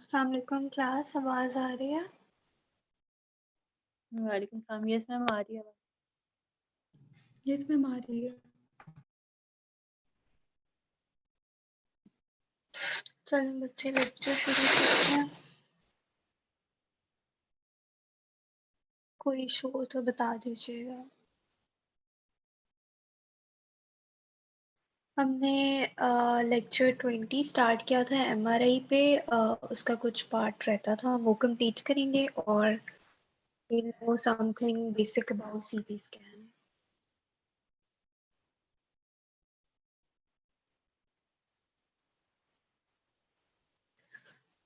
अस्सलाम वालेकुम क्लास, आवाज आ रही है? वालेकुम सलाम। यस मैम, आ रही है आवाज़। यस मैम, आ रही है। चलो बच्चे लेक्चर शुरू करते हैं। कोई इशू हो तो बता दीजिएगा। हमने लेक्चर 20 स्टार्ट किया था एमआरआई पे। उसका कुछ पार्ट रहता था, वो कंप्लीट करेंगे और we'll know something basic about CT scan.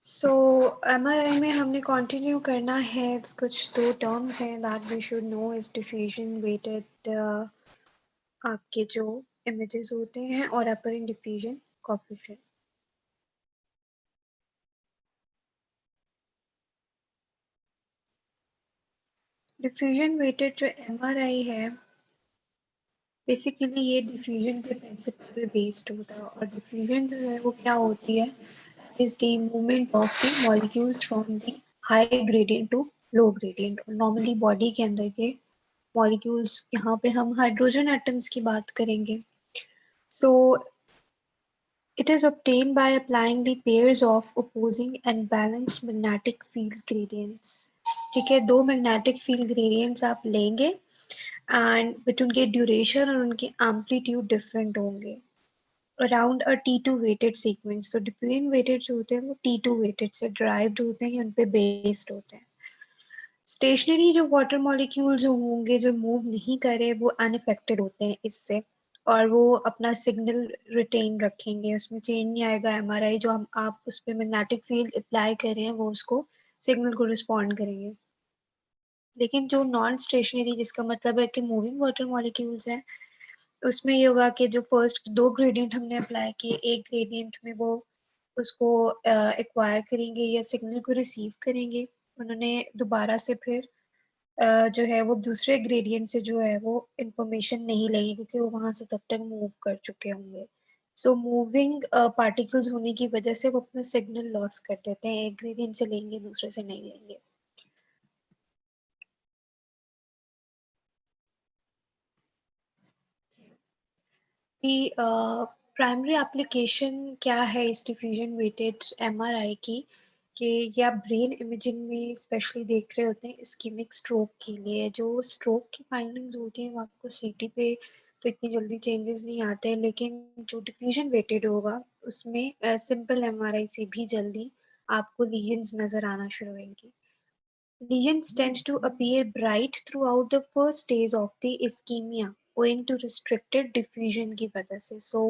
So MRI में हमने कंटिन्यू करना है। कुछ दो टर्म्स हैं that we should know is diffusion weighted आपके जो इमेजेस होते हैं और apparent diffusion coefficient. Diffusion weighted जो एमआरआई है बेसिकली ये डिफ्यूजन के प्रिंसिपल पे बेस्ड होता है। और डिफ्यूजन जो है वो क्या होती है, is the movement of the molecules from the high gradient to low gradient. Normally body के अंदर के मॉलिक्यूल्स, यहाँ पे हम हाइड्रोजन एटम्स की बात करेंगे। सो it is obtained by applying the pairs of opposing and balanced magnetic field gradients। ठीक है, दो मैग्नेटिक फील्ड ग्रेडियंट्स आप लेंगे एंड बट उनके ड्यूरेशन और उनके एम्पलीट्यूड डिफरेंट होंगे अराउंड अ T2 वेटेड सीक्वेंस। तो डिफ्यूजन वेटेड जो होते हैं वो T2 वेटेड से ड्राइव्ड होते हैं, उन पे बेस्ड होते हैं। स्टेशनरी जो वाटर मॉलिक्यूल्स होंगे जो मूव नहीं करे वो अनइफेक्टेड होते हैं इससे, और वो अपना सिग्नल रिटेन रखेंगे, उसमें चेंज नहीं आएगा। एमआरआई जो हम आप उस पर मैग्नेटिक फील्ड अप्लाई कर रहे हैं वो उसको सिग्नल को रिस्पॉन्ड करेंगे। लेकिन जो नॉन स्टेशनरी, जिसका मतलब है कि मूविंग वाटर मॉलिक्यूल्स हैं, उसमें ये होगा कि जो फर्स्ट दो ग्रेडियंट हमने अप्लाई किए, एक ग्रेडियंट में वो उसको एक्वायर करेंगे या सिग्नल को रिसीव करेंगे, उन्होंने दोबारा से फिर जो है वो दूसरे ग्रेडियंट से जो है वो इंफॉर्मेशन नहीं लेंगे क्योंकि वो वहां से तब तक मूव कर चुके होंगे। सो मूविंग पार्टिकल्स होने की वजह से वो अपना सिग्नल लॉस कर देते हैं, एक ग्रेडियंट से लेंगे दूसरे से नहीं लेंगे। प्राइमरी एप्लीकेशन क्या है इस डिफ्यूजन वेटेड एमआरआई की, कि ये आप ब्रेन इमेजिंग में स्पेशली देख रहे होते हैं इस्कीमिक स्ट्रोक के लिए। जो स्ट्रोक की फाइंडिंग्स होती हैं वो आपको सीटी पे तो इतनी जल्दी चेंजेस नहीं आते हैं, लेकिन जो डिफ्यूजन वेटेड होगा उसमें सिंपल एमआरआई से भी जल्दी आपको लीजन्स नजर आना शुरू होंगी। Lesions tend to appear bright throughout the first stage of the ischemia owing to restricted diffusion की वजह से। So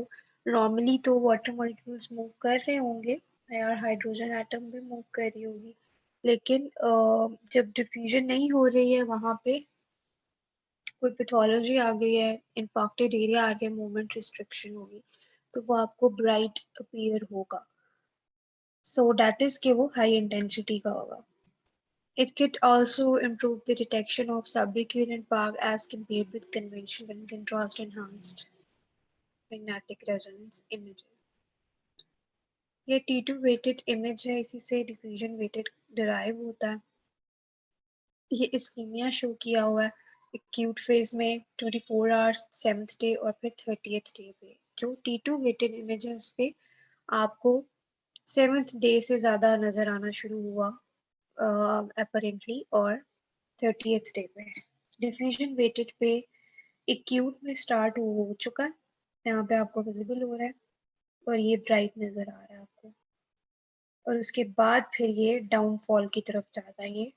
normally तो water molecules move कर रहे होंगे या हाइड्रोजन एटम भी मूव कर रही होगी, लेकिन जब डिफ्यूजन नहीं हो रही है वहां पे कोई पैथोलॉजी आ गई है, इंफेक्टेड एरिया आ गया, मूवमेंट रिस्ट्रिक्शन होगी, तो वो आपको ब्राइट अपीयर होगा। सो दैट इज कि वो हाई इंटेंसिटी का होगा। It could also improve the detection of subequine bark as compared with conventional and contrast enhanced magnetic resonance imaging। ये T2 weighted image है, इसी से diffusion weighted derive होता है। ये इस्कीमिया शो किया हुआ है एक्यूट फेज में 24 आवर्स, 7th डे और फिर 30th डे पे। जो T2 weighted image है उस पे आपको 7th डे से ज्यादा नजर आना शुरू हुआ apparently, और 30th डे पे। डिफ्यूजन वेटेड पे एक्यूट में स्टार्ट हो चुका है, यहाँ पे आपको विजिबल हो रहा है और ये ब्राइट नजर आ रहा है आपको, और उसके बाद फिर ये डाउनफॉल की तरफ जाता है। ये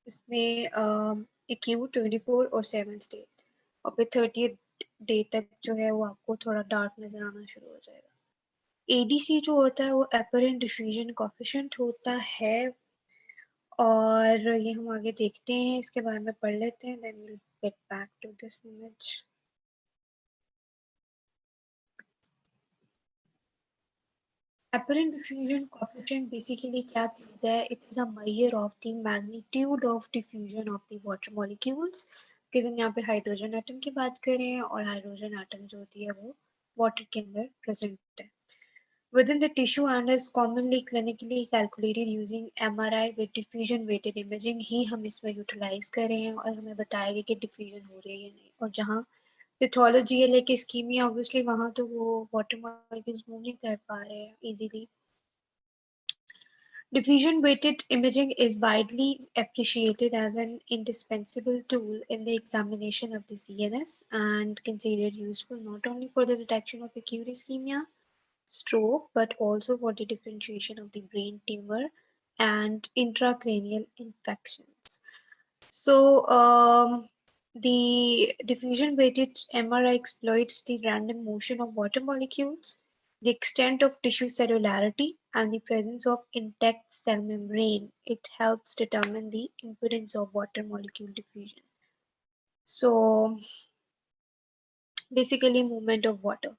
इसमें एक्यूट 24 और 7th डे और फिर 30th डे तक जो है वो आपको थोड़ा डार्क नजर आना शुरू हो जाएगा। एडीसी जो होता है वो अपरेंट डिफ्यूजन कोएफिशिएंट होता है, और ये हम आगे देखते हैं, इसके बारे में पढ़ लेते हैं, then will get back to this image. Apparent diffusion coefficient basically क्या चीज है? It is a measure of the magnitude of diffusion of the water molecules। कि हम यहाँ पे हाइड्रोजन एटम की बात कर रहे हैं और हाइड्रोजन एटम जो होती है वो वाटर के अंदर प्रेजेंट है। within the tissue and is commonly clinically calculated using MRI with diffusion weighted imaging ही हम इसमें यूटिलाइज कर रहे हैं और हमें बताएगा कि डिफ्यूजन हो रही है या नहीं। और जहाँ पैथोलॉजी है लाइक इस्कीमिया ऑब्वियसली वहाँ तो वो वाटर मॉलिक्यूल्स मूव नहीं कर पा रहे हैं easily. Diffusion-weighted imaging is widely appreciated as an indispensable tool in the examination of the CNS and considered useful not only for the detection of acute ischemia, stroke, but also for the differentiation of the brain tumor and intracranial infections. So, the diffusion-weighted MRI exploits the random motion of water molecules, the extent of tissue cellularity, and the presence of intact cell membrane. It helps determine the impedance of water molecule diffusion. So, basically movement of water.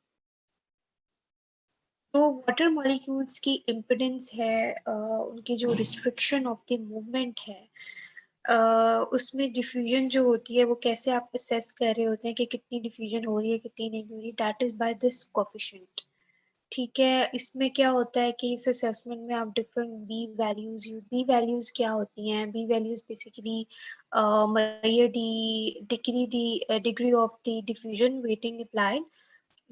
तो water molecules की impedance है उनकी जो restriction of the movement है उसमें diffusion जो होती है वो कैसे आप असेस कर रहे होते हैं कि कितनी डिफ्यूजन हो रही है कितनी नहीं हो रही that is by this coefficient. ठीक है, इसमें क्या होता है कि इस असेसमेंट में आप डिफरेंट बी वैल्यूज क्या होती हैं। B values basically measure the degree of the diffusion weighting applied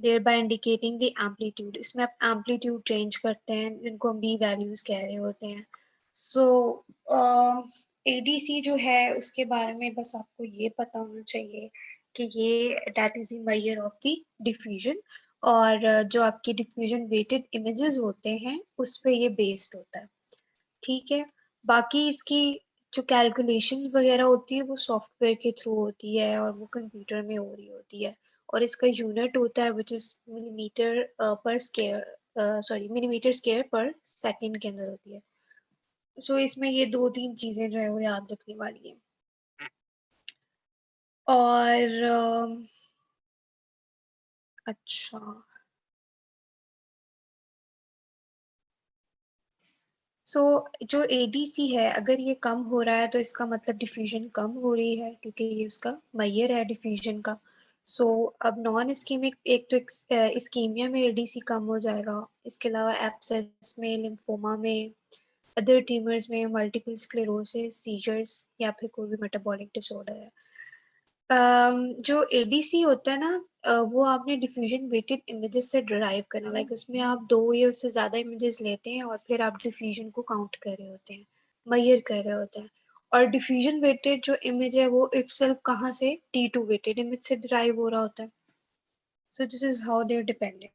thereby indicating the amplitude। इसमें आप एम्पलीट्यूड चेंज करते हैं जिनको हम बी वैल्यूज कह रहे होते हैं। सो एडीसी जो है उसके बारे में बस आपको ये पता होना चाहिए कि ये that is the measure of the diffusion और जो आपके डिफ्यूजन वेटेड इमेजेस होते हैं उस पे ये बेस्ड होता है। ठीक है, बाकी इसकी जो कैलकुलेशन वगैरह होती है वो सॉफ्टवेयर के थ्रू होती है और वो कंप्यूटर में हो रही होती है और इसका यूनिट होता है विच इज मिलीमीटर पर स्क्वायर मिलीमीटर स्क्वायर पर सेकंड के अंदर होती है। सो इसमें ये 2-3 चीजें जो है वो याद रखने वाली है। और अच्छा, सो जो एडीसी है अगर ये कम हो रहा है तो इसका मतलब डिफ्यूजन कम हो रही है क्योंकि ये उसका मेजर है डिफ्यूजन का। सो अब नॉन इस्कीमिक एक तो इस्कीमिया में एडीसी कम हो जाएगा, इसके अलावा एब्सेस में, लिम्फोमा में, अदर ट्यूमर्स में, मल्टीपल स्क्लेरोसिस, सीजर्स या फिर कोई भी मेटाबॉलिक डिसऑर्डर है। जो एडीसी होता है ना वो आपने डिफ्यूजन वेटेड इमेजेस से डिराइव करना लाइक उसमें आप 2 या उससे ज्यादा इमेजेस लेते हैं और फिर आप डिफ्यूजन को काउंट कर रहे होते हैं, मेजर कर रहे होते हैं। और डिफ्यूजन वेटेड जो इमेज है वो इटसेल्फ कहाँ से T2 वेटेड इमेज से डिराइव हो रहा होता है। So this is how they are dependent.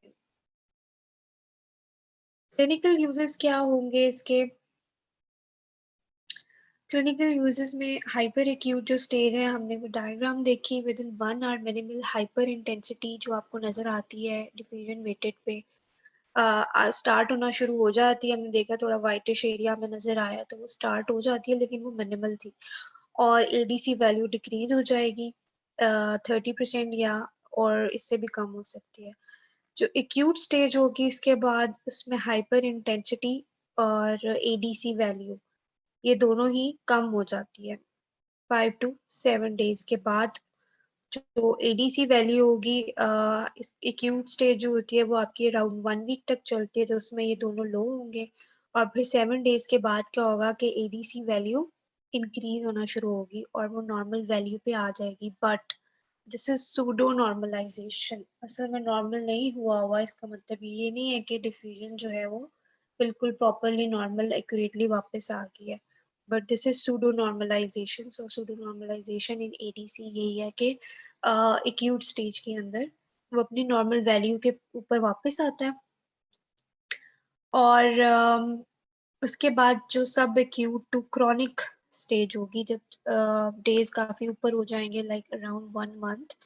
Clinical uses क्या होंगे इसके। क्लिनिकल यूजेस में हाइपर एक्यूट जो स्टेज है हमने वो डायग्राम देखी with in 1 hour minimal hyper intensity जो आपको नजर आती है डिफ्यूजन वेटेड पे स्टार्ट होना शुरू हो जाती है। हमने देखा थोड़ा वाइटिश एरिया में नजर आया तो वो स्टार्ट हो जाती है लेकिन वो मिनिमल थी और एडीसी वैल्यू डिक्रीज हो जाएगी 30% या और इससे भी कम हो सकती है। जो एक्यूट स्टेज होगी इसके बाद उसमें हाइपर इंटेंसिटी और एडीसी वैल्यू ये दोनों ही कम हो जाती है 5 to 7 डेज के बाद। जो एडीसी वैल्यू होगी इस एक्यूट स्टेज जो होती है वो आपकी अराउंड 1 वीक तक चलती है तो उसमें ये दोनों लो होंगे और फिर 7 डेज के बाद क्या होगा कि एडीसी वैल्यू इंक्रीज होना शुरू होगी और वो नॉर्मल वैल्यू पे आ जाएगी। But this is pseudo normalisation, असल में नॉर्मल नहीं हुआ इसका मतलब ये नहीं है कि डिफ्यूजन जो है वो बिल्कुल प्रॉपरली नॉर्मल एक्यूरेटली वापस आ गई है। But this is pseudo normalisation. So pseudo normalisation in ADC यही है कि एक्यूट स्टेज के अंदर वो अपनी नॉर्मल वैल्यू के ऊपर वापस आता है और उसके बाद जो सब एक्यूट टू क्रॉनिक स्टेज होगी जब डेज काफी ऊपर हो जाएंगे लाइक अराउंड 1 मंथ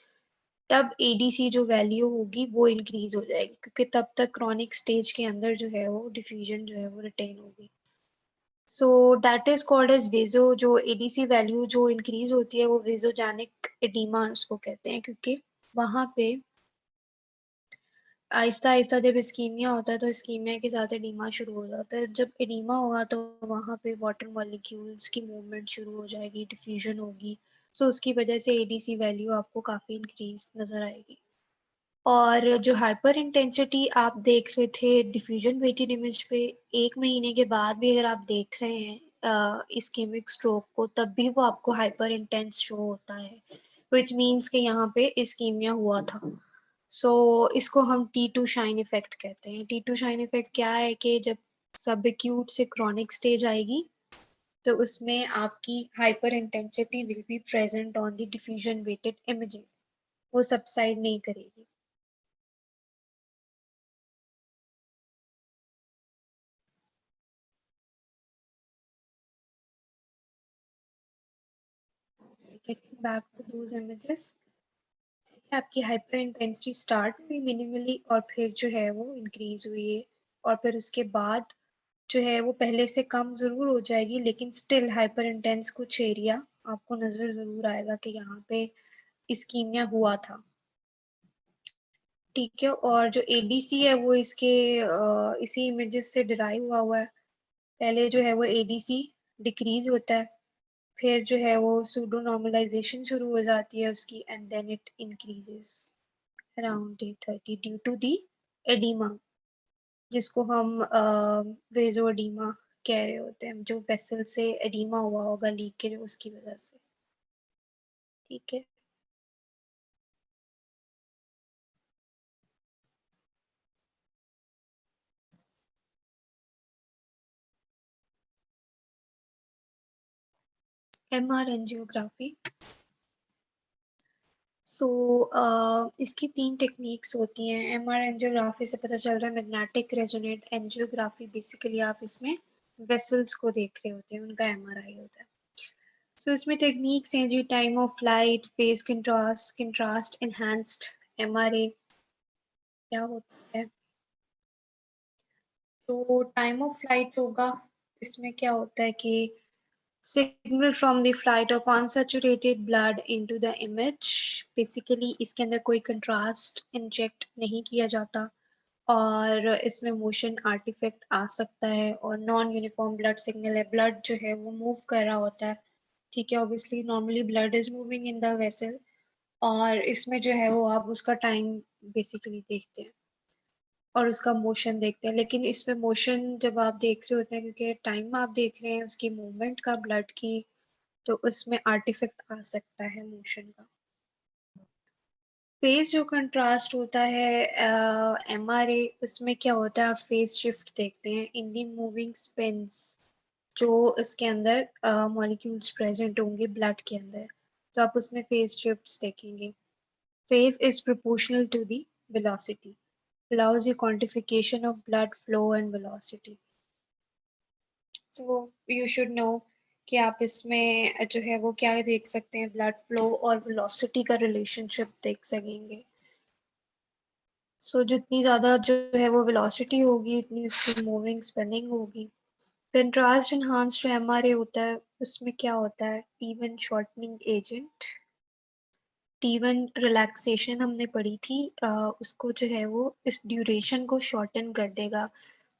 तब एडीसी जो वैल्यू होगी वो इंक्रीज हो जाएगी क्योंकि तब तक क्रॉनिक स्टेज के अंदर जो है वो डिफ्यूजन जो है वो रिटेन होगी। So that is called as वेजो। जो एडीसी वैल्यू जो इंक्रीज होती है वो वेजोजेनिक एडीमा उसको कहते हैं क्योंकि वहां पे आहिस्ता आहिस्ता जब इस्कीमिया होता है तो इस्कीमिया के साथ एडीमा शुरू हो जाता है। जब एडीमा होगा तो वहां पे वाटर मॉलिक्यूल्स की मूवमेंट शुरू हो जाएगी, डिफ्यूजन होगी। सो उसकी वजह से एडीसी वैल्यू आपको काफी इंक्रीज नजर आएगी। और जो हाइपर इंटेंसिटी आप देख रहे थे डिफ्यूजन वेटेड इमेज पे, 1 महीने के बाद भी अगर आप देख रहे हैं इस्केमिक स्ट्रोक को, तब भी वो आपको हाइपर इंटेंस शो होता है, विच मीन्स कि यहाँ पे इस्कीमिया हुआ था। सो इसको हम T2 शाइन इफेक्ट कहते हैं। T2 शाइन इफेक्ट क्या है कि जब सब एक्यूट से क्रॉनिक स्टेज आएगी तो उसमें आपकी hyper intensity will be present on the diffusion weighted imaging, वो सबसाइड नहीं करेगी। Getting back to those images, आपकी हाइपर इंटेंसिटी स्टार्ट हुई मिनिमली और फिर जो है वो इंक्रीज हुई है, और फिर उसके बाद जो है वो पहले से कम जरूर हो जाएगी, लेकिन स्टिल हाइपर इंटेंस कुछ एरिया आपको नजर जरूर आएगा कि यहाँ पे इस्कीमिया हुआ था। ठीक है, और जो एडीसी है वो इसके इसी इमेजेस से डिराइव हुआ है। पहले जो है वो एडीसी डिक्रीज होता है, फिर जो है वो सूडो नॉर्मलाइजेशन शुरू हो जाती है उसकी, and then it increases around day 30 due to the oedema, जिसको हम वेजो एडिमा कह रहे होते हैं, जो वेसल से एडिमा हुआ होगा लीकेज उसकी वजह से। ठीक है, एमआर एंजियोग्राफी। सो इसकी 3 टेक्निक्स होती हैं। एमआर एंजियोग्राफी से पता चल रहा है मैग्नेटिक रेजोनेंट एंजियोग्राफी, बेसिकली आप इसमें वेसल्स को देख रहे होते हैं, उनका एमआरआई होता है। सो इसमें टेक्निक्स हैं जी, time of flight, phase contrast, contrast enhanced MRA क्या होता है। तो टाइम ऑफ फ्लाइट होगा, इसमें क्या होता है कि signal from the flight of unsaturated blood into the image, basically इसके अंदर कोई कंट्रास्ट इंजेक्ट नहीं किया जाता, और इसमें मोशन आर्टिफैक्ट आ सकता है, और नॉन यूनिफॉर्म ब्लड सिग्नल है, ब्लड जो है वो मूव कर रहा होता है। ठीक है, obviously normally blood is moving in the vessel, और इसमें जो है वो आप उसका टाइम बेसिकली देखते हैं और उसका मोशन देखते हैं, लेकिन इसमें मोशन जब आप देख रहे होते हैं, क्योंकि टाइम आप देख रहे हैं उसकी मूवमेंट का ब्लड की, तो उसमें आर्टिफैक्ट आ सकता है मोशन का। फेज जो कंट्रास्ट होता है एमआरए, उसमें क्या होता है, आप फेज शिफ्ट देखते हैं इन दी मूविंग स्पिन्स, जो इसके अंदर मॉलिक्यूल्स प्रेजेंट होंगे ब्लड के अंदर, तो आप उसमें फेज शिफ्ट्स देखेंगे। Phase is proportional to the velocity, allows the quantification of blood flow and velocity. So you should know कि आप इसमें जो है वो क्या देख सकते हैं, ब्लड फ्लो और वेलोसिटी का रिलेशनशिप देख सकेंगे। सो जितनी ज़्यादा जो है वो वेलोसिटी होगी, उतनी उसकी मूविंग स्पिनिंग होगी। कंट्रास्ट एनहांस्ड जो एमआरए होता है, उसमें क्या होता है, T1 shortening agent, T1 relaxation हमने पढ़ी थी, उसको जो है वो इस ड्यूरेशन को शॉर्टन कर देगा,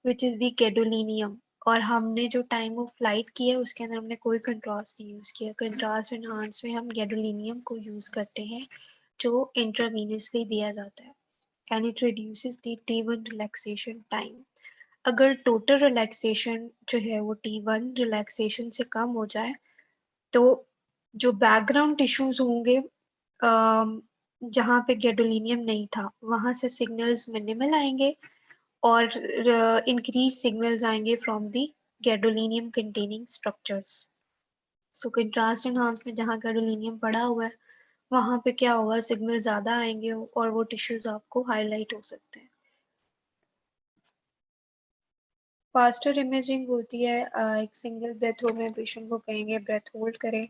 विच इज़ दी गैडोलिनियम। और हमने जो टाइम ऑफ फ्लाइट की है उसके अंदर हमने कोई कंट्रास्ट नहीं यूज़ किया। कंट्रास्ट एनहांस में हम गैडोलिनियम को यूज़ करते हैं, जो इंट्रावीनसली दिया जाता है, and it reduces the T1 relaxation time. अगर टोटल रिलैक्सेशन जो है वो T1 रिलैक्सेशन से कम हो जाए, तो जो बैकग्राउंड टिश्यूज होंगे जहाँ पे गैडोलिनियम नहीं था, वहां से सिग्नल्स मिनिमल आएंगे, और इंक्रीज सिग्नल्स आएंगे from the gadolinium containing structures. So contrast enhance में जहाँ गैडोलिनियम पड़ा हुआ है, वहां पे क्या होगा, सिग्नल ज्यादा आएंगे और वो टिश्यूज आपको हाईलाइट हो सकते हैं। फास्टर इमेजिंग होती है, एक सिंगल ब्रेथ में पेशेंट को कहेंगे ब्रेथ होल्ड करें,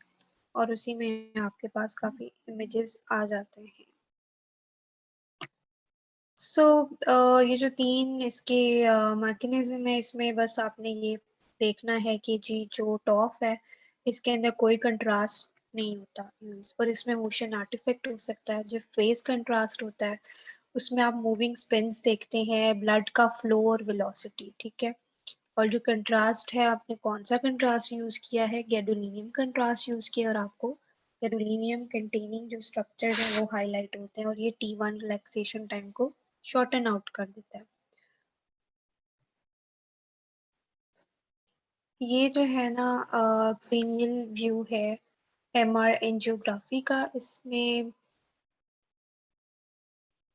और उसी में आपके पास काफी इमेजेस आ जाते हैं। सो ये जो 3 इसके मैकेनिज्म है, इसमें बस आपने ये देखना है कि जी जो टॉप है इसके अंदर कोई कंट्रास्ट नहीं होता यूज, और इसमें मोशन आर्टिफैक्ट हो सकता है। जो फेस कंट्रास्ट होता है उसमें आप मूविंग स्पिन्स देखते हैं, ब्लड का फ्लो और वेलोसिटी। ठीक है, और जो कंट्रास्ट है, आपने कौन सा कंट्रास्ट यूज किया है, गैडोलिनियम कंट्रास्ट यूज किया और आपको गैडोलिनियम कंटेनिंग जो स्ट्रक्चर है वो हाईलाइट होते हैं और ये T1 रिलैक्सेशन टाइम को शॉर्टन आउट कर देता है। ये जो है ना क्रेनियल व्यू है MR एंजियोग्राफी का। इसमें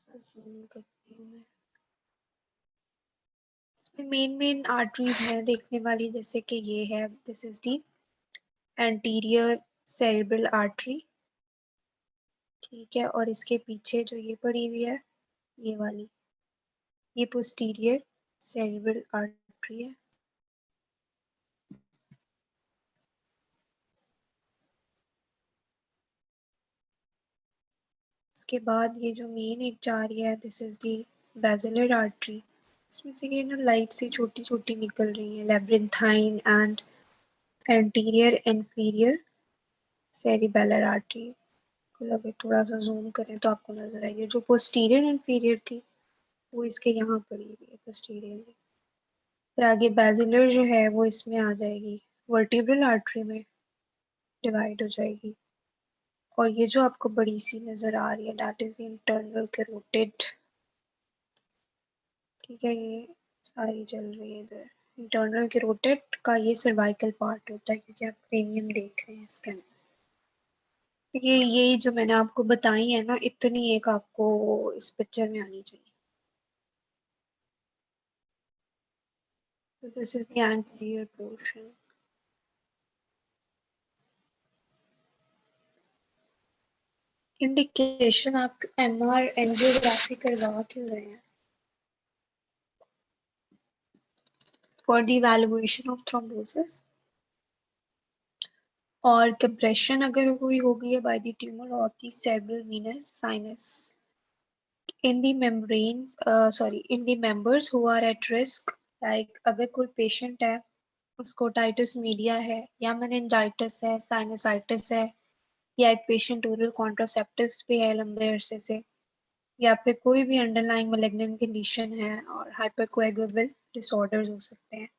zoom करती हूँ मैं। इसमें मेन आर्टरीज हैं देखने वाली, जैसे कि ये है, this is the anterior cerebral artery, ठीक है। और इसके पीछे जो ये पड़ी हुई है ये वाली, ये पोस्टीरियर सेरेब्रल आर्टरी है। इसके बाद ये जो मेन एक जा रही है, this is the basilar artery. इसमें से ये ना लाइट सी छोटी छोटी निकल रही है, labyrinthine and anterior inferior cerebellar artery को लगे। थोड़ा सा जूम करें तो आपको नजर आएगी। जो पोस्टीरियर इंफीरियर थी वो इसके यहाँ पड़ी हुई है पोस्टीरियर। फिर आगे बेसिलर जो है वो इसमें आ जाएगी, वर्टिब्रल आर्टरी में डिवाइड हो जाएगी। और ये जो आपको बड़ी सी नजर आ रही है that is the internal carotid, ठीक है। ये सारी चल रही है इधर। इंटरनल कैरोटिड का ये सर्वाइकल पार्ट होता है, क्योंकि आप क्रेनियम देख रहे हैं इसके अंदर। ये जो मैंने आपको बताई है ना, इतनी एक आपको इस पिक्चर में आनी चाहिए। This is the anterior portion. Indication, आप MR एंजियोग्राफी करवा क्यों रहे हैं? For the evaluation of thrombosis और कंप्रेशन अगर हुई होगी by the tumour of the cerebral venous sinus in the membranes, in the members who are at risk. Like अगर कोई पेशेंट है, उसको टाइटस मीडिया है या मेनिंजाइटिस है, साइनसाइटिस है, या एक पेशेंट ओरल कॉन्ट्रासेप्टिव्स पे है लंबे अरसे से, या फिर कोई भी अंडरलाइंग मैलिग्नेंट कंडीशन है और हाइपरकोएगुलेबल डिसऑर्डर्स हो सकते हैं।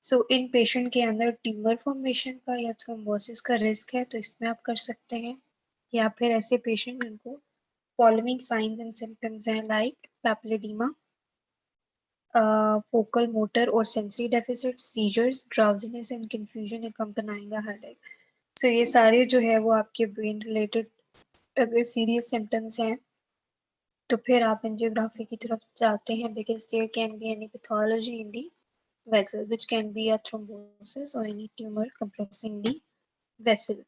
सो इन पेशेंट के अंदर ट्यूमर फॉर्मेशन का या थ्रोम्बोसिस का रिस्क है, तो इसमें आप कर सकते हैं। या फिर ऐसे पेशेंट जिनको फॉलोइंग साइंस एंड सिम्टम्स हैं, लाइक पैपिलिडीमा, फोकल मोटर और sensory deficit, seizures, drowsiness and confusion accompanying a headache। So ये सारे जो है वो आपके ब्रेन रिलेटेड अगर सीरियस सिम्टम्स हैं तो फिर आप एंजियोग्राफी की तरफ जाते हैं, because there can be any pathology in the vessel which can be a thrombosis or any tumor compressing the vessel.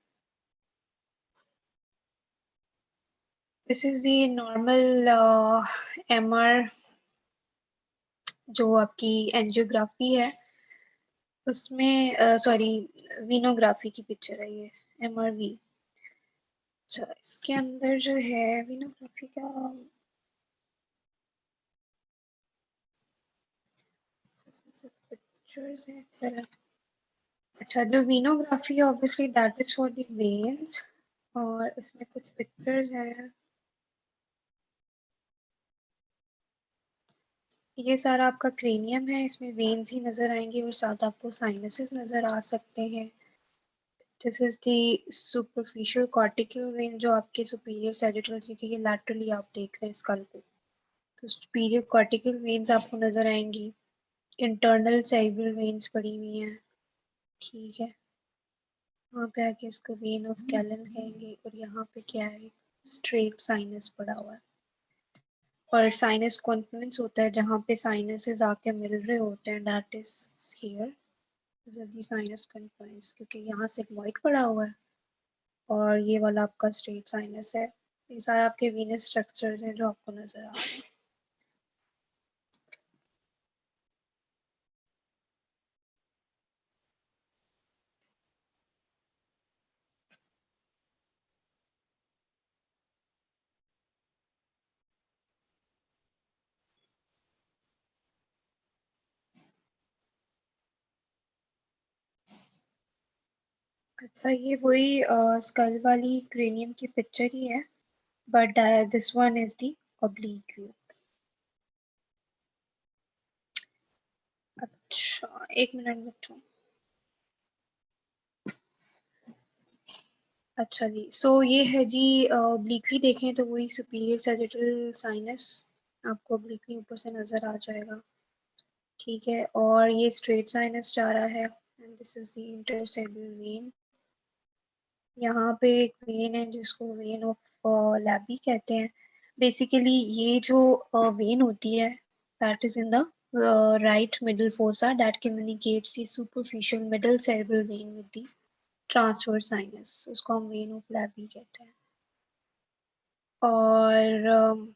This is the normal MR जो आपकी एंजियोग्राफी है उसमें, सॉरी वीनोग्राफी की पिक्चर है ये, MRV। अच्छा, इसके अंदर जो है वीनोग्राफी का पिक्चर्स है। अच्छा, जो वीनोग्राफी है obviously that is for the veins, और इसमें कुछ पिक्चर्स हैं। ये सारा आपका क्रेनियम है, इसमें वेन्स ही नजर आएंगे और साथ आपको साइनसेस नजर आ सकते हैं। This is the superficial cortical when जो आपके सुपीरियर सैजिटल, क्योंकि ये लैटरली आप देख रहे हैं स्कल को, तो सुपीरियर कॉर्टिकल वेन्स आपको नजर आएंगी। इंटरनल सेरेब्रल वेन्स पड़ी हुई हैं, ठीक है। वहाँ पे आके इसको वेन ऑफ गैलन कहेंगे। और यहाँ पे क्या है, स्ट्रेट साइनस पड़ा हुआ है। और साइनस कॉन्फ्लुएंस होता है जहाँ पे साइनसेस आके मिल रहे होते हैं, दैट इज हियर जल्दी साइनस कॉन्फ्लुएंस, क्योंकि यहाँ से वाइट पड़ा हुआ है और ये वाला आपका स्ट्रेट साइनस है। ये सारे आपके वीनस स्ट्रक्चर्स हैं जो आपको नजर आ रहे हैं। अच्छा, ये वही स्कल वाली क्रेनियम की पिक्चर ही है, but this one is the oblique view. अच्छा, एक मिनट बच्चों। अच्छा जी, सो ये है जी ब्लीकली देखें तो वही सुपीरियर सैजिटल साइनस आपको ब्लीकली ऊपर से नजर आ जाएगा, ठीक है। और ये स्ट्रेट साइनस जा रहा है and this is the intercerebellar vein. यहाँ पे एक वेन है जिसको वेन ऑफ लैबी कहते हैं। बेसिकली ये जो वेन होती है that is in the right middle fossa that communicates the superficial middle cerebral vein with the transverse sinus, उसको हम वेन ऑफ लैबी कहते हैं। और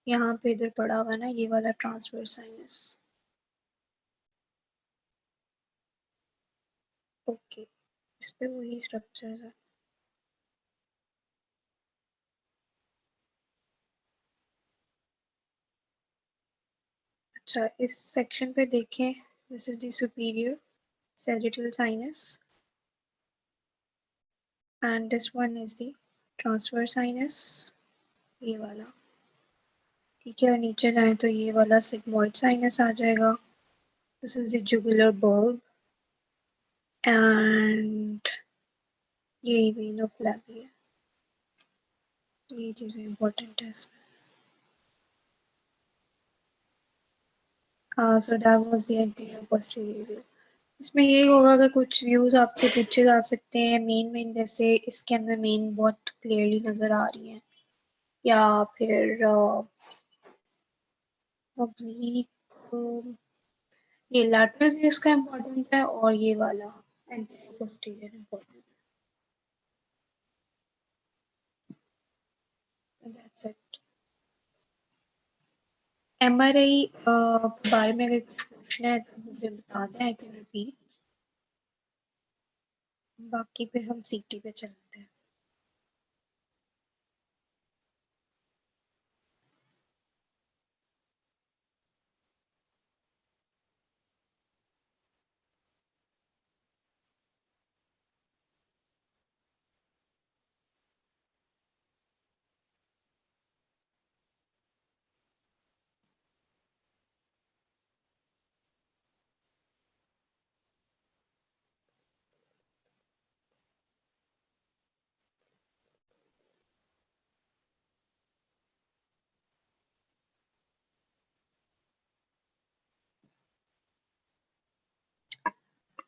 यहाँ पे इधर पड़ा हुआ है ना ये वाला ट्रांसवर्स साइनस। ओके, इस पे वही स्ट्रक्चर है। अच्छा, इस सेक्शन पे देखें, this is the superior sagittal sinus and this one is the transverse sinus, ये वाला, ठीक है। और नीचे जाए तो ये वाला sigmoid sinus आ जाएगा, this is the jugular bulb and ये vein of Lavi है। ये चीजें important है। So that was the anterior posterior view। इसमें यही होगा कि कुछ व्यूज आपसे पूछे जा सकते हैं मेन जैसे इसके अंदर मेन बहुत क्लियरली नजर आ रही है, या फिर oblique, ये लैटरल भी इसका इम्पोर्टेंट है और ये वाला एंटीरियर पोस्टीरियर इम्पोर्टेंट है। एमआरआई के बारे में अगर कुछ पूछना है तो मुझे बता दें, आई कैन रिपीट, बाकी फिर हम सीटी पे चलते हैं।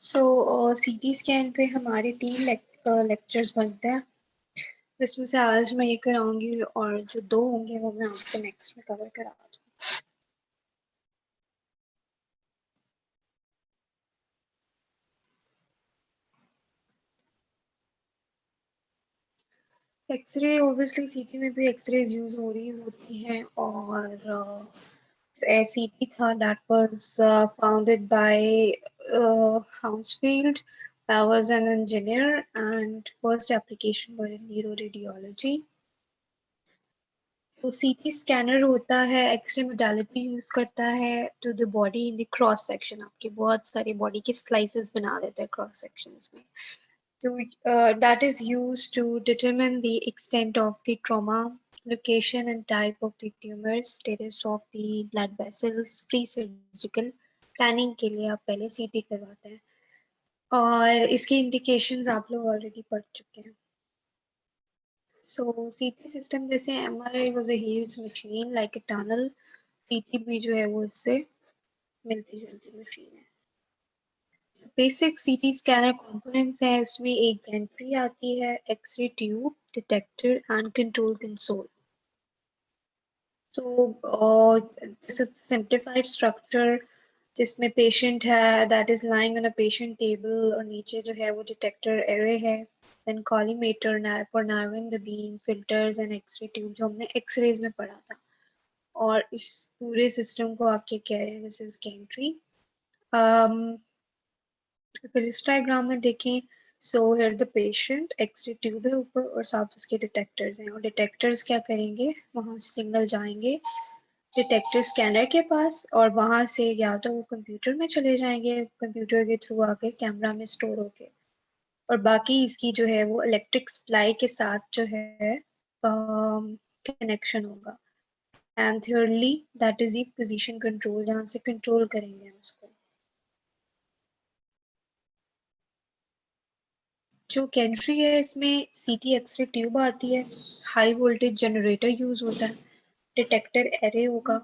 सो सीटी स्कैन पे हमारे 3 लेक्चर्स बनते हैं, जिसमें से आज मैं ये कराऊंगी और जो 2 होंगे वो मैं आपको नेक्स्ट में कवर करा दूँगी। एक्सरे ओबियसली सीटी में भी एक्सरेज यूज हो रही होती हैं, और सीटी था that was founded by Hounsfield, that was an engineer and first application was in neuroradiology। तो सीटी स्कैनर होता है, एक्सरे मोडालिटी यूज करता है to the body in the cross section, आपके बहुत सारे बॉडी के स्लाइसेस बना देता है क्रॉस सेक्शंस में। So that is used to determine the extent of the trauma, location and type of the tumor, status of the blood vessels, pre-surgical planning के लिए आप पहले सीटी करवाते हैं और इसकी इंडिकेशंस आप लोग ऑलरेडी पढ़ चुके हैं। So CT सिस्टम जैसे MRI was a huge machine like a tunnel, CT भी जो है वो इससे मिलती जुलती मशीन है। बेसिक सीटी स्कैनर कंपोनेंट्स है, इसमें एक गैंट्री आती है, x-ray tube, detector and control console. So this is simplified structure जिसमें पेशेंट है that is lying on a patient table और नीचे जो है वो डिटेक्टर एरे है, then collimator for narrowing the beam, filters and x-ray tube जो हमने x-rays में पढ़ा था। और इस पूरे सिस्टम को आप क्या कह रहे हैं, this is gantry। अगर इस डायग्राम में देखें, so here the patient, x-ray tube है ऊपर और साथ इसके डिटेक्टर्स हैं, और डिटेक्टर्स क्या करेंगे, वहां से सिग्नल जाएंगे डिटेक्टर स्कैनर के पास और वहां से या तो वो कंप्यूटर में चले जाएंगे, कंप्यूटर के थ्रू आके कैमरा में स्टोर होके, और बाकी इसकी जो है वो इलेक्ट्रिक सप्लाई के साथ जो है कनेक्शन होगा। एंड थियरली that is the position control, जहाँ से कंट्रोल करेंगे उसको। जो गैंट्री है इसमें सीटी एक्सरे ट्यूब आती है, हाई वोल्टेज जनरेटर यूज होता है, डिटेक्टर एरे होगा,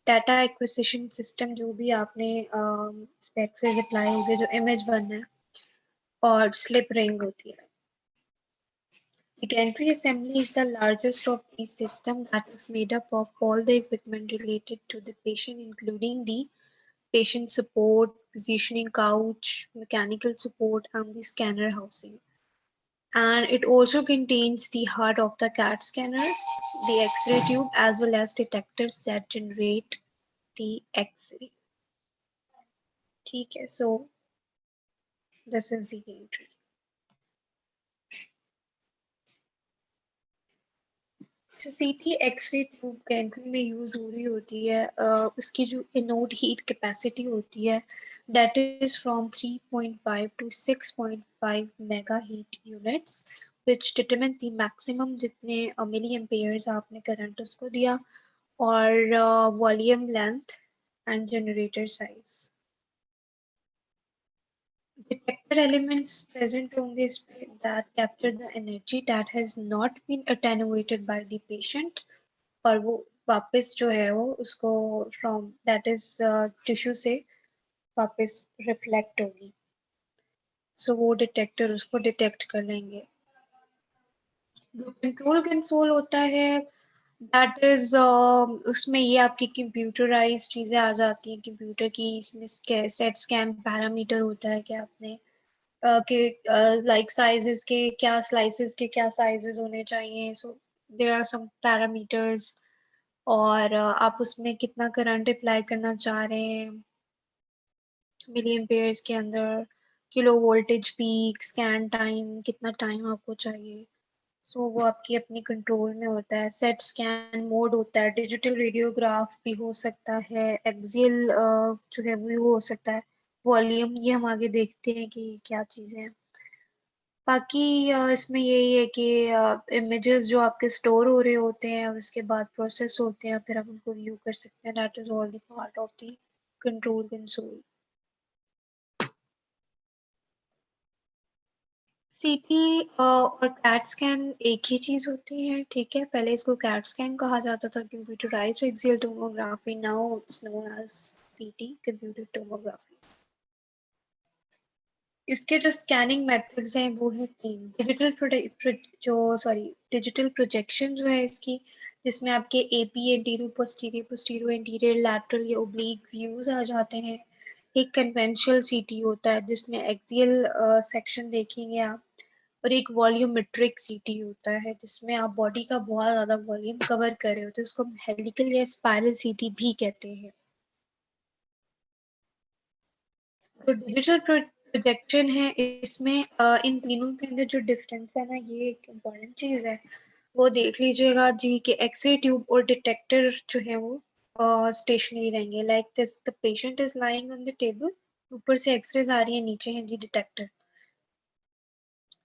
डाटा एक्विजिशन सिस्टम जो भी आपने स्पेक्स से अप्लाई होंगे जो इमेज बनना है, और स्लिप रिंग होती है. The gantry assembly is the largest of these systems that is made up of all the equipment related to the patient, including the patient support, positioning couch, mechanical support, and the scanner housing. And it also contains the heart of the CAT scanner, the X-ray tube, as well as detectors that generate the X-ray. Okay, so this is the gantry. जो सीटी x ray tube Gentry में use हो रही होती है, उसकी जो inode heat capacity होती है that is from 3.5 to 6.5 mega heat units which determines the maximum जितने मिली एम्पेयर्स आपने करंट उसको दिया, और volume length and generator size. Detector elements present on the display that capture the energy that has not been attenuated by the patient, और वो वापस जो है वो उसको फ्रॉम दैट इज टिश्यू से वापस रिफ्लेक्ट होगी. सो वो डिटेक्टर उसको डिटेक्ट कर लेंगे. कंट्रोल कंसोल होता है दैट इज उसमें ये आपकी कंप्यूटराइज चीजें आ जाती हैं कंप्यूटर की. इसमें सेट स्कैन पैरामीटर होता है कि आपने के लाइक साइजेस के क्या स्लाइसेस के क्या साइजेस होने चाहिए. So there are some parameters, और आप उसमें कितना करंट अप्लाई करना चाह रहे हैं मिली एम्पेयर्स के अंदर, kilo voltage peak, scan time, कितना टाइम आपको चाहिए. सो वो आपकी अपनी कंट्रोल में होता है. सेट स्कैन मोड होता है, डिजिटल रेडियोग्राफ भी हो सकता है, एक्सियल जो है वो हो सकता है, वॉल्यूम, ये हम आगे देखते हैं कि क्या चीज़ें हैं. बाकी इसमें यही है कि इमेजेस जो आपके स्टोर हो रहे होते हैं और उसके बाद प्रोसेस होते हैं, फिर आप उनको व्यू कर सकते हैं. That is all the part of the control console. सीटी और कैट स्कैन एक ही चीज होती है, ठीक है. पहले इसको कैट स्कैन कहा जाता था, computerised axial tomography. Now it's known as CT, computer tomography. इसके जो स्कैनिंग मेथड्स हैं वो है तीन. डिजिटल प्रोजेक्शन जो है इसकी, जिसमें आपके AP, anterior posterior, posterior anterior, lateral या ओब्लिक व्यूज आ जाते हैं. एक कन्वेंशनल सीटी होता है जिसमें एक्सियल सेक्शन देखेंगे आप, और एक वॉल्यूमेट्रिक सीटी होता है जिसमें आप बॉडी का बहुत ज्यादा वॉल्यूम कवर कर रहे होते हैं. उसको हम हेलिकल या स्पाइरल सीटी भी कहते हैं. तो डिजिटल प्रोजेक्शन है, इसमें इन तीनों के अंदर जो डिफरेंस है ना, ये एक इम्पॉर्टेंट चीज है, वो देख लीजिएगा जी. कि एक्सरे ट्यूब और डिटेक्टर जो है वो स्टेशनरी रहेंगे. Like this, the patient is lying on the table, ऊपर से एक्सरेज आ रही है, नीचे है जी डिटेक्टर.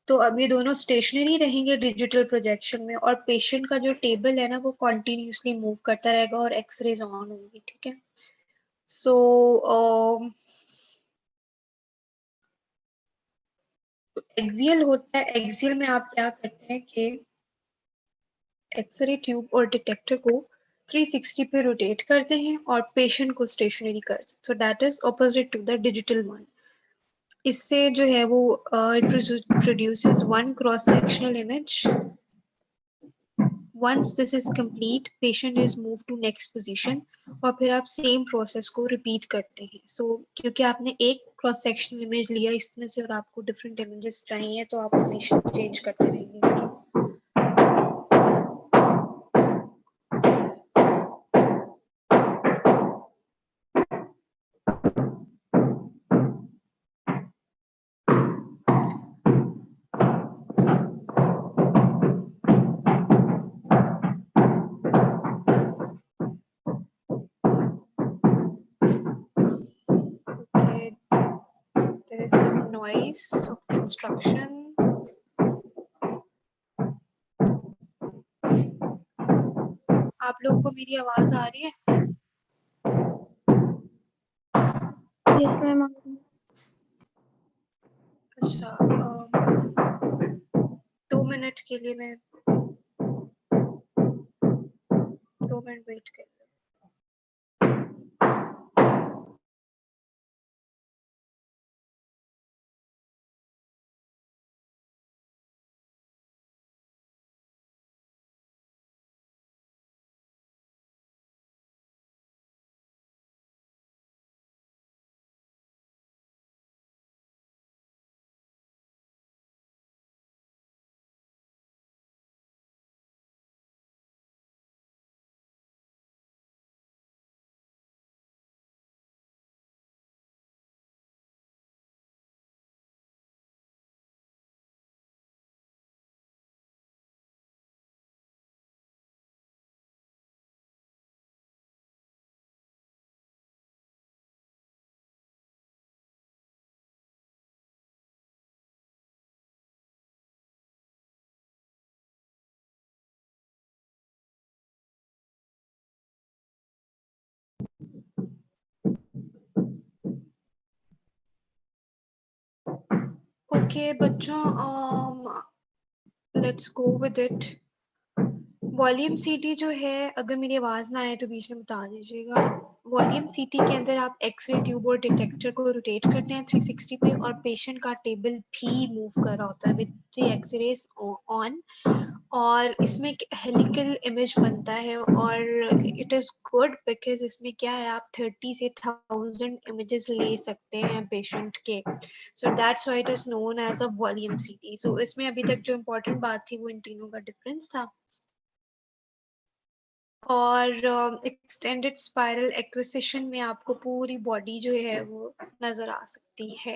तो अब ये दोनों स्टेशनरी रहेंगे डिजिटल प्रोजेक्शन में, और पेशेंट का जो टेबल है ना वो कॉन्टिन्यूसली मूव करता रहेगा और एक्सरेज ऑन होंगी, ठीक है. सो एक्सियल होता है. एक्सियल में आप क्या करते हैं कि एक्सरे ट्यूब और डिटेक्टर को 360 पे रोटेट करते हैं और पेशेंट को स्टेशनरी करते हैं. So that is opposite to the digital one. इससे जो है वो produces one cross sectional image. Once this is complete, patient is moved to next position, और फिर आप सेम प्रोसेस को रिपीट करते हैं. सो क्योंकि आपने एक क्रॉस सेक्शनल इमेज लिया इसमें से और आपको डिफरेंट इमेजेस चाहिए, तो आप पोजीशन चेंज करते रहेंगे इसकी. Okay, there is some noise of construction. आप लोगों को मेरी आवाज आ रही है? Yes ma'am. अच्छा, मिनट के लिए मैं 2 मिनट वेट कर लूँ। ओके बच्चों, let's go with it. Volume सीटी जो है, अगर मेरी आवाज ना आए तो बीच में बता दीजिएगा। वॉल्यूम सीटी के अंदर आप एक्सरे ट्यूब और डिटेक्टर को रोटेट करते हैं 360 पे, और पेशेंट का टेबल भी मूव कर रहा होता है विद द एक्सरेज ऑन, और इसमें एक हेलिकल इमेज बनता है, और इट इज गुड बिकॉज इसमें क्या है, आप 30 से 1000 इमेजेस ले सकते हैं पेशेंट के। So that's why it is known as a volume CT. So इसमें अभी तक जो इम्पोर्टेंट बात थी वो इन तीनों का डिफरेंस था। और एक्सटेंडेड स्पाइरल एक्विजिशन में आपको पूरी बॉडी जो है वो नजर आ सकती है।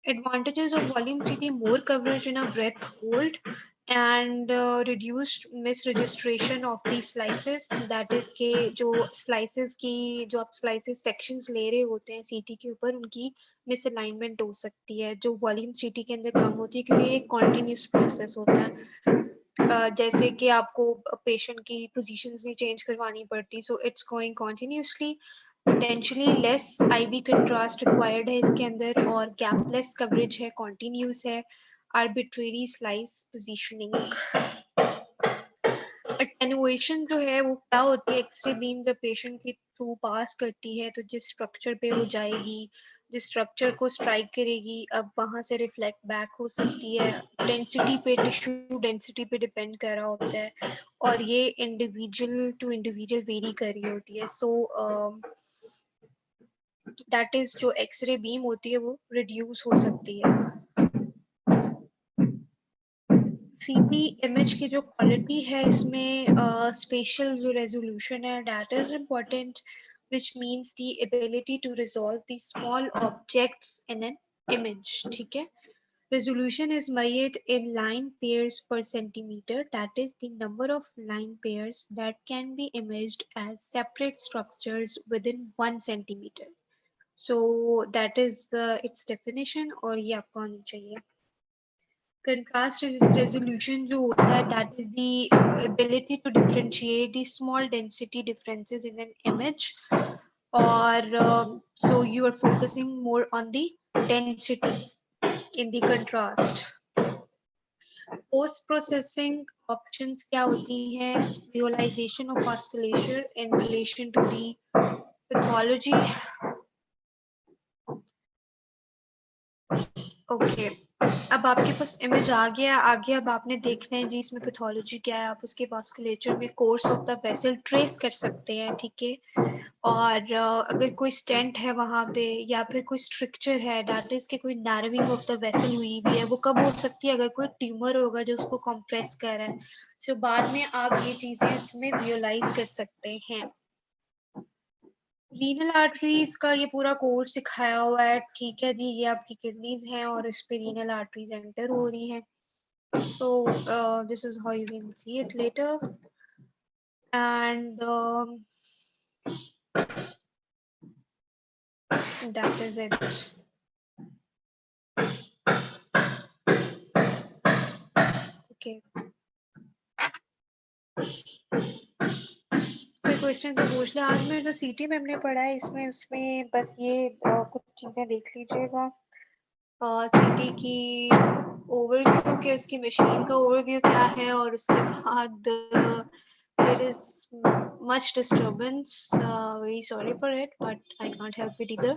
Advantages of volume 3D: more coverage in a breath hold, and reduced misregistration of the slices. That is के जो slices की जो आप slices sections ले रहे होते हैं CT के ऊपर, उनकी misalignment हो सकती है, जो volume CT के अंदर कम होती है, क्योंकि ये continuous process होता है। जैसे कि आपको पेशेंट की पोजीशंस नहीं चेंज करवानी पड़ती, so it's going continuously. Potentially less IB contrast required है इसके अंदर, और गैपलेस कवरेज है, कॉन्टिन्यूस है। Arbitrary slice positioning. अटेनुएशन जो है वो क्या होती है, एक्सरे बीम जब पेशेंट के थ्रू पास करती है तो जिस स्ट्रक्चर पे वो जाएगी, जिस स्ट्रक्चर को स्ट्राइक करेगी, अब वहां से रिफ्लेक्ट बैक हो सकती है। डेंसिटी पे, टिश्यू डेंसिटी पे डिपेंड कर रहा होता है, और ये इंडिविजुअल टू इंडिविजुअल वेरी कर रही होती है। सो दैट इज जो एक्सरे बीम होती है वो रिड्यूस हो सकती है। सीटी इमेज की जो क्वालिटी है इसमें स्पेशल जो रेजोल्यूशन है that is important, which means the ability to resolve the small objects in an image. ठीक है, resolution is measured in line pairs per centimeter, that is the number of line pairs that can be imaged as separate structures within 1 centimeter. So that is its definition, और ये आपको आनी चाहिए। Contrast resolution जो होता है, that is the ability to differentiate the small density differences in an image, or so you are focusing more on the density in the contrast. Post processing options क्या होती हैं? Visualization of vasculature in relation to the pathology. Okay, अब आपके पास image आ गया, आगे अब आपने देखना है जी इसमें पैथोलॉजी क्या है। आप उसके वास्कुलेचर में course of the vessel trace कर सकते हैं, ठीक है। और अगर कोई स्टेंट है वहां पे, या फिर कोई स्ट्रक्चर है, दैट इज के कोई नैरोइंग ऑफ द वेसल हुई भी है, वो कब हो सकती है? अगर कोई ट्यूमर होगा जो उसको कंप्रेस कर रहा है। सो बाद में आप ये चीजें इसमें विजुअलाइज कर सकते हैं। रीनल आर्टरीज का ये पूरा कोर्स सिखाया हुआ है, ठीक है जी। ये आपकी किडनीज हैं और इस पे रीनल आर्टरीज एंटर हो रही हैं। सो this is how you can see it later, and that is it. Okay, कोई क्वेश्चन तो पूछ ले। आज में जो सीटी में हमने पढ़ा है इसमें उसमें बस ये कुछ चीजें देख लीजिएगा। सीटी की ओवरव्यू कि उसकी मशीन का ओवरव्यू क्या है, और उसके बाद there is much disturbance, very sorry for it but I can't help it इधर।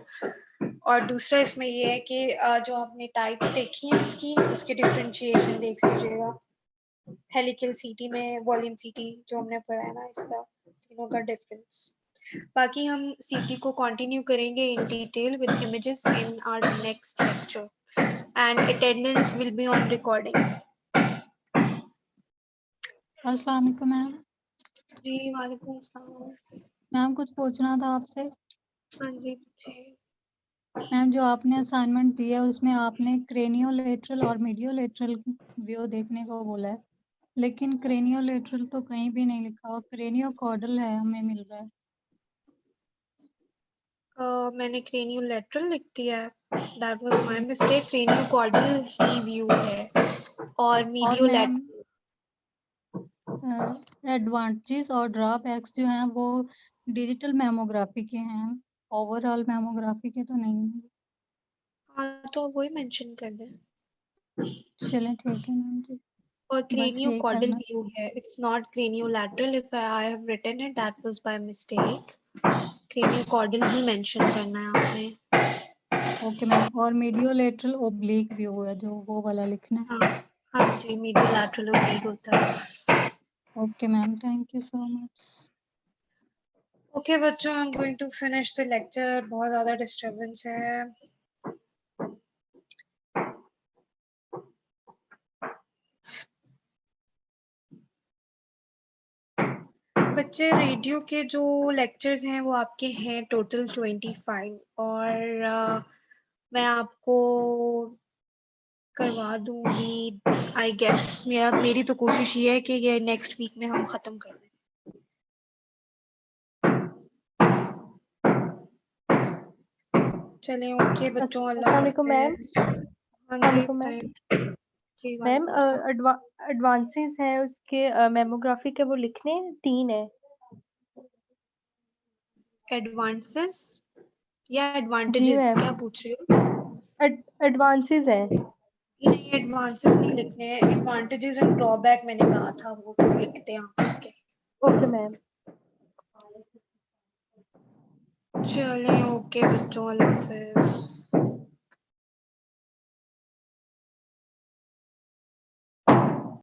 और दूसरा इसमें ये है कि जो आपने टाइप्स देखी हैं इसकी, उसके डिफरेंशिएशन देख लीजिएगा। हेलिकल सीटी में वॉल्यूम सीटी जो हमने पढ़ा है ना, इसका तीनों का डिफरेंस। बाकी हम सीटी को कंटिन्यू करेंगे in detail with images in our next lecture and attendance will be on recording. अस्सलाम वालेकुम मैम। जी वालेकुम अस्सलाम। मैम कुछ पूछना था आपसे। हाँ जी पूछिए। मैम जो आपने असाइनमेंट दिया है उसमें आपने क्रेनियोलेटरल और मीडियोलेटरल व्यू देखने को बोला है, लेकिन क्रेनियोलेटरल तो कहीं भी नहीं लिखा हुआ, क्रेनियोकॉर्डल है हमें मिल रहा है। मैंने क्रेनियोलेटरल लिख दिया है, that was my mistake. Craniocaudal ही व्यू है और और मैम मीडियोलेटरल। एडवांटेजेस और ड्रॉबैक्स जो हैं वो डिजिटल मेमोग्राफी के हैं, ओवरऑल मेमोग्राफी के तो नहीं है। हाँ तो वही मेंशन कर दें। चलें ठीक है मैम जी, और बस यही क्रेनियोकॉर्डल करना। व्यू है, it's not craniolateral. If I have written it that was by mistake. Craniocaudal ही मेंशन करना है आपने। ओके मैम, और मीडियोलेटरल ओब्लिक व्यू है जो वो वाला लिखना है। हाँ हाँ जी, मीडियोलैटरल ओब्लिक होता है। Okay ma'am, thank you so much. Okay बच्चों, I am going to finish the lecture, बहुत ज़्यादा डिस्टर्बेंस है। बच्चे रेडियो के जो लेक्चर्स हैं वो आपके हैं टोटल 25, और मैं आपको करवा दूंगी आई गेस। मेरी तो कोशिश ये है कि ये नेक्स्ट वीक में हम ख़त्म कर दें। चलें ओके बच्चों, अल्लाह अस्सलाम वालेकुम मैम। हाफ़िज़। हाँ जी वालेकुम मैम। बताएं। जी मैम वालेकुम सलाम। एडवांसेस हैं उसके मेमोग्राफी के, वो लिखने 3 है। एडवांसेस या जी एडवांटेजेस मैम, क्या पूछ रहे हो? एडवांसेस हैं। नहीं एडवांसेस नहीं लिखने हैं, एडवांटेजेस एंड ड्रॉबैक मैंने कहा था वो लिखते हैं आप उसके। Okay ma'am. चलें ओके बच्चों, अल्लाह हाफ़िज़।